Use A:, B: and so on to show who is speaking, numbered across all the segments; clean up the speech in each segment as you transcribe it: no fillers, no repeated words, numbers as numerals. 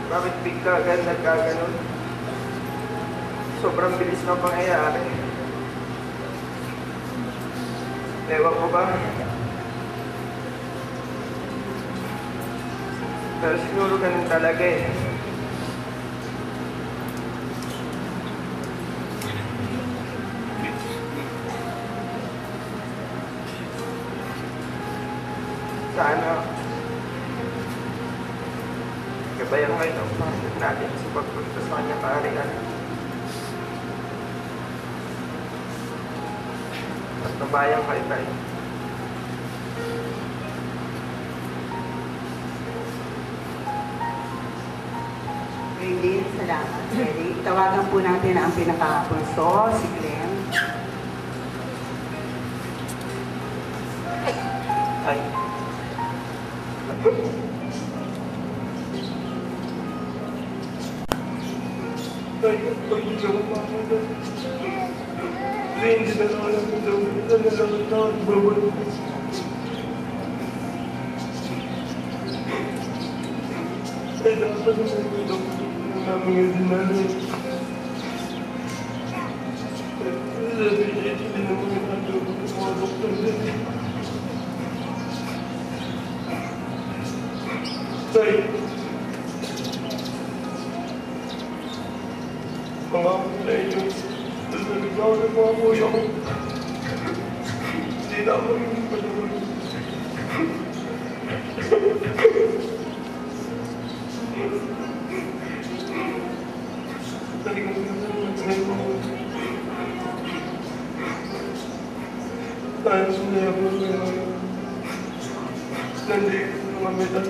A: Bakit bigla agad nagkaganon? Sobrang bilis ng pangyayari. Ewan ko ba? Pero siguro ganun talaga eh. Sana gabayan kayo ng Panginoon natin sa pagpunta sa kanyang kaharian. At nabayang kayo tayo.
B: Hindi, salamat, Eric. Tawagan po natin ang pinaka-punso, si Glenn.
A: Ay. Ay, pag-isang mga hindi na lang alam kung saan na nagbabalik. Ay, dapat namin yung dinali. Sabi niya, hindi naman yung ano, mga doktor din. Tay, mga kapila inyo, sasalit na ako ng mga kuya ko. Hindi na ako yung panahon. Talagang naman mo. Tayo sumaya mo ngayon. Nandito mga medal.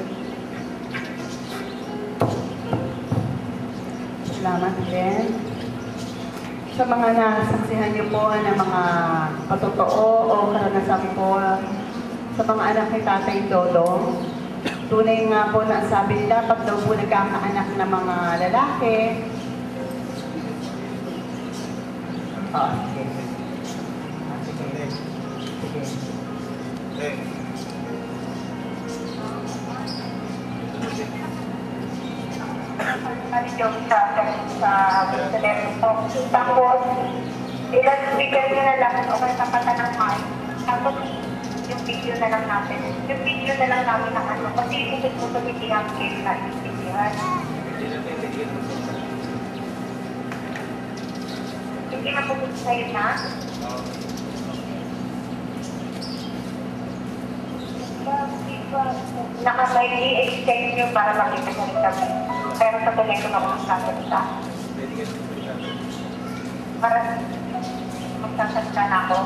B: Salamat, Glenn. Sa mga nasaksihan niyo po ng mga patotoo o karanasan po sa mga anak ni Tatay Dodo, tunay nga po na sabi nila, dapat daw po nagkakaanak ng mga lalaki. Sige. Sige.
C: Yung sa telephone. Tapos, bigyan nyo na lang o kasapatan ng mic. Tapos, yung video na lang natin. Yung video na lang namin ng ano. Kasi usod mo sa video ang case na yung videohan. Hindi na pumunta sa'yo na? Naka-may i-extend nyo para makita sa kami. Pero sa telephone ako magsasalita. Para magsasalita na ako.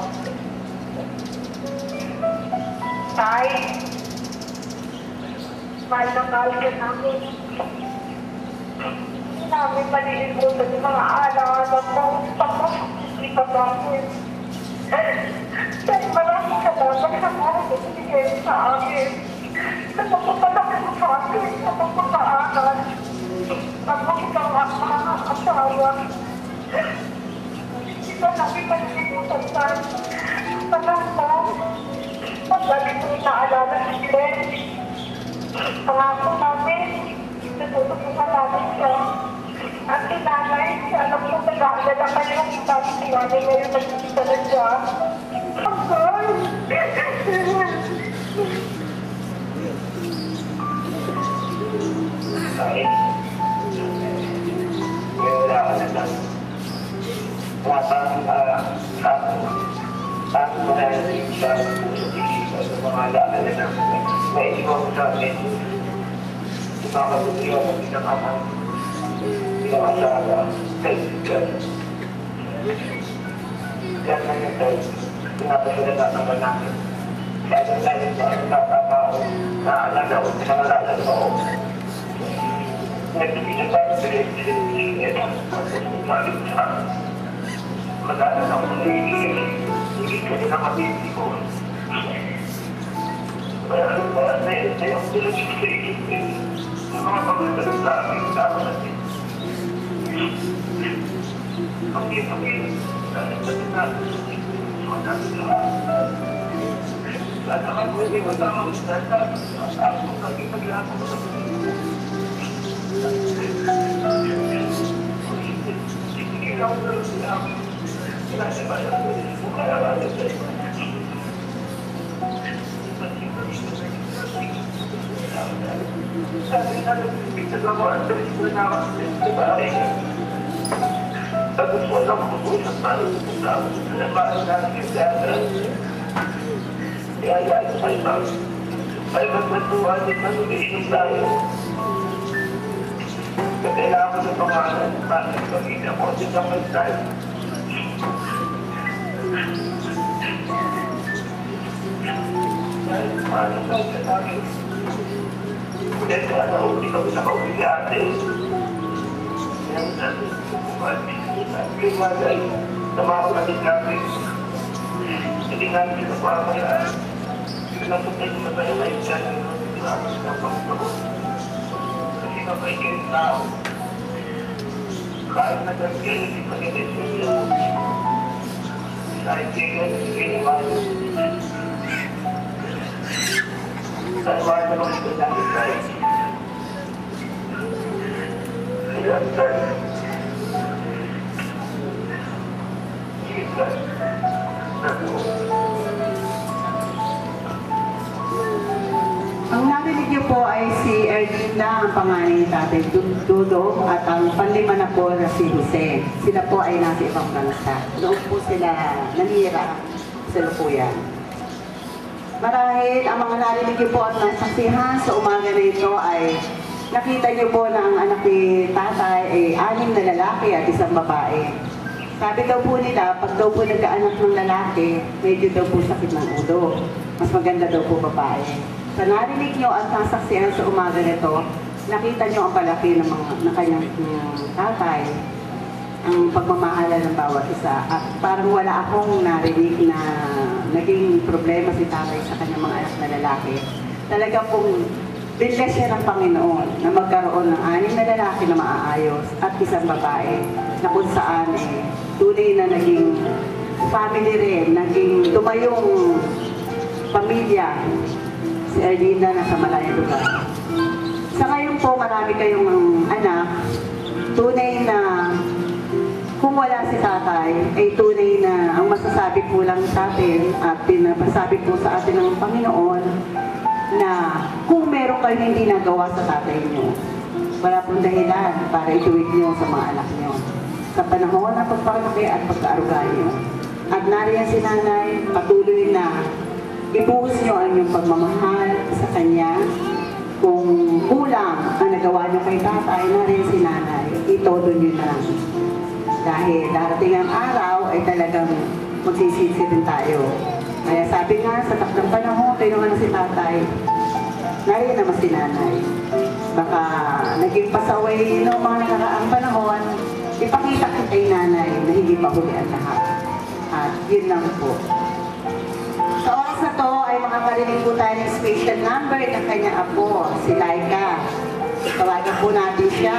C: Tay, mahal na mahal ka namin. Hindi namin malilimutan yung mga alaala mo. Tapos, hindi ka namin. Tay, maraming salamat sa mga nagbibigay sa akin. Napapapalaki mo sa akin. Napapapaaral. Tapos ikaw ang mga asawa. Hindi ba namin malilimutan tayo? Alam mo, pag-lagi mo inaalala si Glenn. Pangako namin, tutulungan namin siya. At tinanay, alam mo, nag-aalala kayo ang sabi si Nanay ngayon nagkikita na siya. Hanggang!
D: Ay, wala ka na lang. Parang mararating siya sa mga alaala na may iwan sa akin. Ipakabuti ako ng pinakasaga. Kaibigan. Yan na yun tayo. Pinapasalita naman namin. Kaya tayo sa nagtatapao na alaga o pinangalala ko. Nagbibigyan tayo sa rin. Malit sa magana na kung hindi ka nila kapiti ko. Kaya na yun tayo ang sila sa ikipin. Ang mga pagkakas sa aking tao natin. Pagkipagin. Dahil sa tinatin. Magkakit na. At ang hindi matama ko sa tata. Ang pagkipaglapo sa Tapos walang mag-usap tayo sa labahan natin yung data. Kaya yan, ay magmatuwanin na lumiinom tayo. Kailangan ko sa pangalan, bakit pag-ina ko sa kamay tayo. Dahil paano tayo sa tayo. Dahil sana hindi kami nakauligate. Kaya natin, Kaya sa mga kapatid natin, hindi namin sinapamayaan. Pinasukay na tayo kayo dyan yung natin ng pagkakas. Kasi kapay kayo tao. Kahit na dyan kayo, hindi pa kayo nito. Kahit kayo, hindi kayo naman. Kahit mga naman ito natin tayo. Kaya tayo.
B: Ang narinig niyo po ay si Erlinda, ang panganay ni Tatay Dudong, at ang panlima na po na si Jose. Sila po ay nasa ibang bansa. Doon po sila nanira sa lukuyan. Marahil ang mga narinig niyo po at nasaksihan sa umaga na ito ay nakita niyo po na ang anak ni Tatay ay 6 na lalaki at 1 babae. Sabi daw po nila, pag daw po nagkaanak ng lalaki, medyo daw po sakit ng ulo. Mas maganda daw po babae. Sa narinig nyo at nasaksihan sa umaga nito, nakita nyo ang palaki ng kanyang tatay, ang pagmamahala ng bawat isa. At parang wala akong narinig na naging problema si tatay sa kanyang mga anak na lalaki. Talaga pong binless siya ng Panginoon na magkaroon ng 6 na lalaki na maaayos at 1 babae na kung saan tunay na naging family rin, naging tumayong pamilya si Erlinda nasa malayong lugar. Sa ngayon po, marami kayong anak, tunay na kung wala si tatay, ay tunay na ang masasabi po lang sa atin at pinapasabi po sa atin ng Panginoon na kung meron kayo hindi nagawa sa tatay niyo, wala pong dahilan para ituwid niyo sa mga anak niyo. Sa panahon ng pagpapalaki at pagkaaruga niyo. At nariyan si nanay, patuloy na ibuhos niyo ang inyong pagmamahal sa kanya. Kung kulang ang nagawa niyo kay tatay, nariyan si nanay, itodo niyo na lang. Dahil darating ang araw ay talagang magsisisi din tayo. Kaya sabi nga, sa takdang panahon, tinungan si tatay, nariyan naman si nanay. Baka naging pasaway noong mga nakaraang panahon, ipakita ko kay nanay na hindi pa huli ang lahat. At yun lang po. Sa oras na to ay makakarinig po tayo ng special number ng kanyang apo, si Laika. Tawagan po natin siya.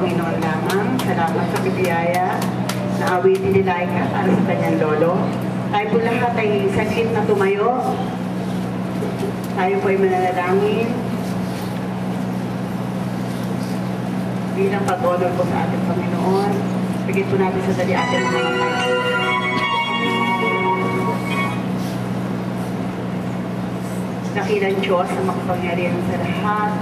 B: Panginoon lamang. Salamat sa bibiyaya na awitin ni Laika para sa kanyang lolo. Tayo po lahat ay saglit na tumayo. Tayo po ay mananalangin. Bilang pag-honor po sa ating Panginoon, bigyan po natin sa dali ating mga tayo. Dakilang Diyos na makapangyarihan sa lahat.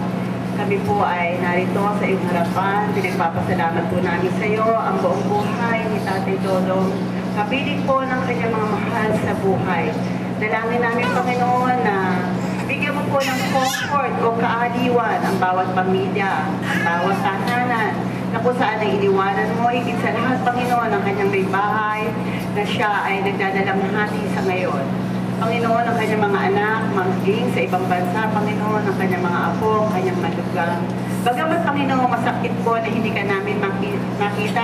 B: Kami po ay narito sa iyong harapan. Pinagpapasalamat po namin sa iyo ang buong buhay ni Tatay Dodong. Kapiling po ng kanyang mga mahal sa buhay. Dalangin namin, Panginoon, na bigyan mo po ng comfort o kaaliwan ang bawat pamilya, ang bawat tahanan, na kung saan ay iniwanan mo, higit sa lahat, Panginoon, ang kanyang may bahay, na siya ay nagdadalamhati sa ngayon. Panginoon, ang kanyang mga anak, maging sa ibang bansa, Panginoon, ang kanyang mga apo, ang kanyang malugang. Bagamat, Panginoon, masakit po na hindi ka namin makita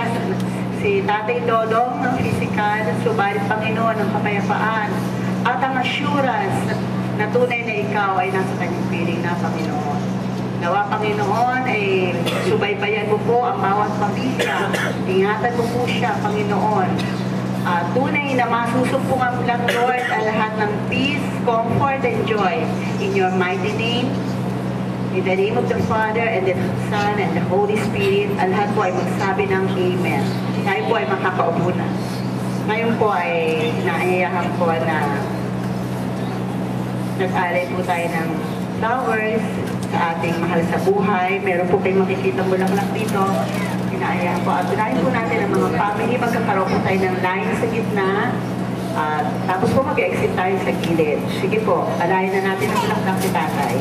B: si Tatay Dodong ng physical, subalit, Panginoon, ang kapayapaan at ang assurance na tunay na ikaw ay nasa kanyang piling na, Panginoon. Nawa, Panginoon, ay subaybayan mo po ang bawat pamilya. Ingatan mo po siya, Panginoon. Tunay na masusumpungan lang, Lord, ang lahat ng peace, comfort, and joy. In your mighty name, in the name of the Father, and the Son, and the Holy Spirit, ang lahat po ay magsabi ng Amen. Tayo po ay makakaupo na. Ngayon po ay naiyahan ko na nag-alay po tayo ng flowers sa ating mahal sa buhay. Meron po kayong makikita bulaklak dito. Pinaayahan po. At unahin po natin ang mga family. Magkakaroon po tayo ng line sa gitna. Tapos po mag-exit tayo sa gilid. Sige po, alayin na natin ang bulaklak si Tatay.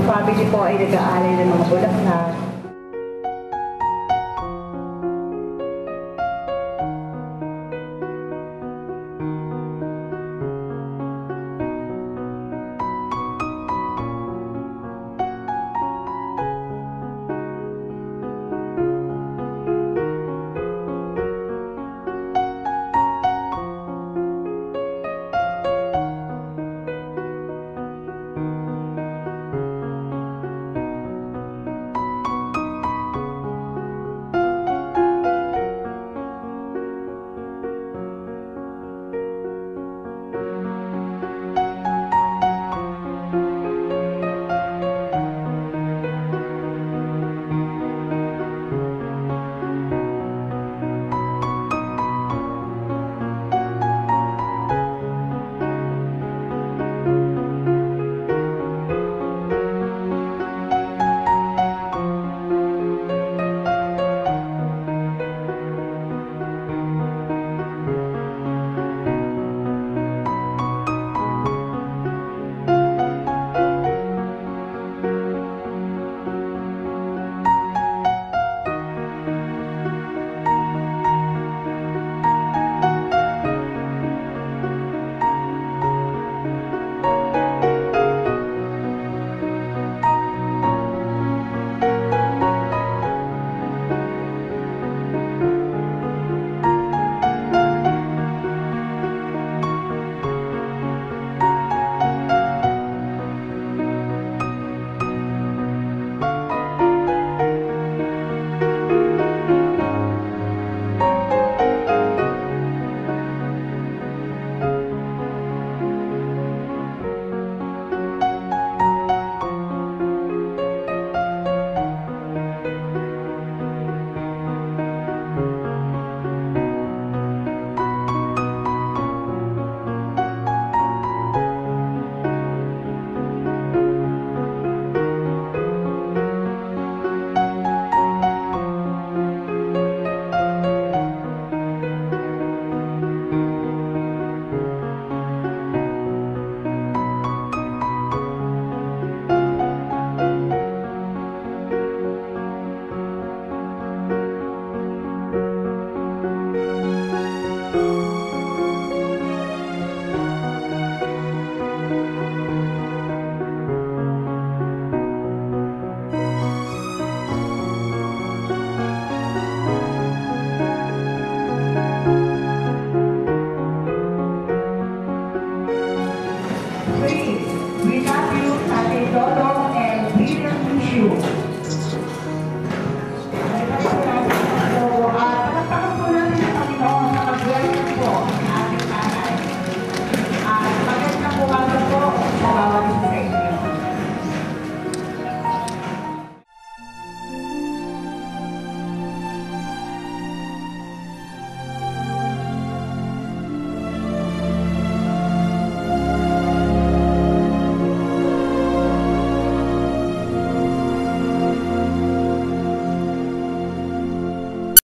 B: family po ay nag-aalay ng mga bulaklak. pray. We love you, Tatay Dodong, and we will miss you.